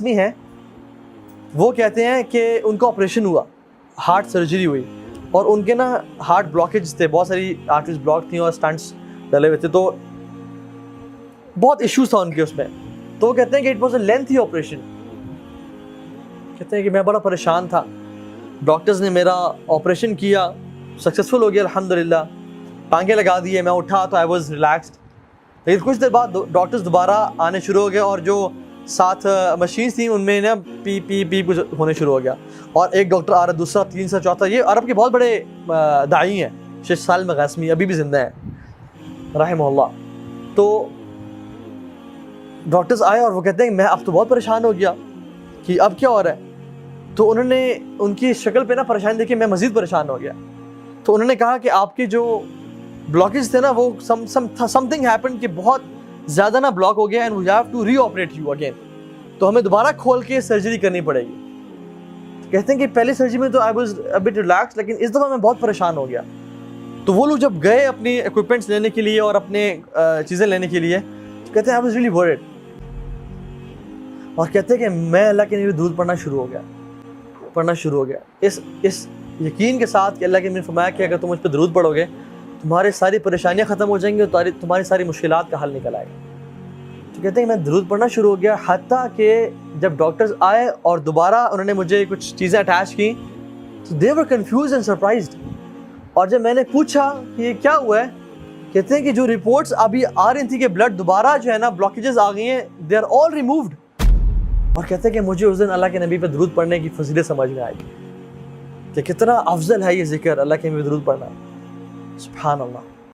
ہیں وہ کہتے ہیں کہ ان کا آپریشن ہوا, ہارٹ سرجری ہوئی, اور ان کے نا ہارٹ بلاکیج تھے, بہت ساری آرٹریز بلاک تھیں اور اسٹنٹس ڈلے ہوئے تھے, تو بہت ایشوز تھا ان کے اس میں. تو وہ کہتے ہیں کہ it was a lengthy operation. کہتے ہیں کہ میں بڑا پریشان تھا, ڈاکٹرز نے میرا آپریشن کیا, سکسیزفل ہو گیا الحمدللہ, ٹانگیں لگا دیے, میں اٹھا تو آئی واز ریلیکسڈ. لیکن کچھ دیر بعد ڈاکٹرز دوبارہ آنے شروع ہو گئے, اور جو ساتھ مشینس تھیں ان میں نا پی پی پی کچھ ہونے شروع ہو گیا, اور ایک ڈاکٹر آ رہا, دوسرا, تیسرا, چوتھا. یہ عرب کے بہت بڑے داعی ہیں, شیخ سالم غاسمی ابھی بھی زندہ ہیں رحمہ اللہ. تو ڈاکٹرز آئے اور وہ کہتے ہیں کہ میں اب تو بہت پریشان ہو گیا کہ اب کیا ہو رہا ہے. تو انہوں نے ان کی شکل پہ نا پریشانی دیکھی, میں مزید پریشان ہو گیا. تو انہوں نے کہا کہ آپ کے جو بلاکیج تھے نا وہ سم تھنگ ہیپن کہ بہت زیادہ نا بلاک ہو گیا, and we have to re operate you again, تو ہمیں دوبارہ کھول کے سرجری کرنی پڑے گی. کہتے ہیں کہ پہلی سرجری میں تو I was a but relax, لیکن اس دفعہ میں بہت پریشان ہو گیا. تو وہ لوگ جب گئے اپنی اکوپمنٹس لینے کے لیے اور اپنے چیزیں لینے کے لیے, تو کہتے ہیں آئی واز ریئلی ورڈ, اور کہتے ہیں کہ میں اللہ کے نبی درود پڑھنا شروع ہو گیا اس یقین کے ساتھ کہ اللہ کے نبی نے فرمایا کہ اگر تم اس پہ درود پڑھو گے تمہاری ساری پریشانیاں ختم ہو جائیں گی اور تمہاری ساری مشکلات کا حل نکل آئے گا. تو کہتے ہیں کہ میں درود پڑھنا شروع ہو گیا, حتیٰ کہ جب ڈاکٹرز آئے اور دوبارہ انہوں نے مجھے کچھ چیزیں اٹیچ کی, تو دے ور کنفیوزڈ اینڈ سرپرائزڈ. اور جب میں نے پوچھا کہ یہ کیا ہوا ہے, کہتے ہیں کہ جو رپورٹس ابھی آ رہی تھی کہ بلڈ دوبارہ جو ہے نا بلاکیجز آ گئی ہیں, دے آر آل ریمووڈ. اور کہتے ہیں کہ مجھے اس دن اللہ کے نبی پہ درود پڑھنے کی فضیلت سمجھ میں آئی کہ کتنا افضل ہے یہ ذکر, اللہ کے نبی پہ درود پڑھنا. سبحان اللہ.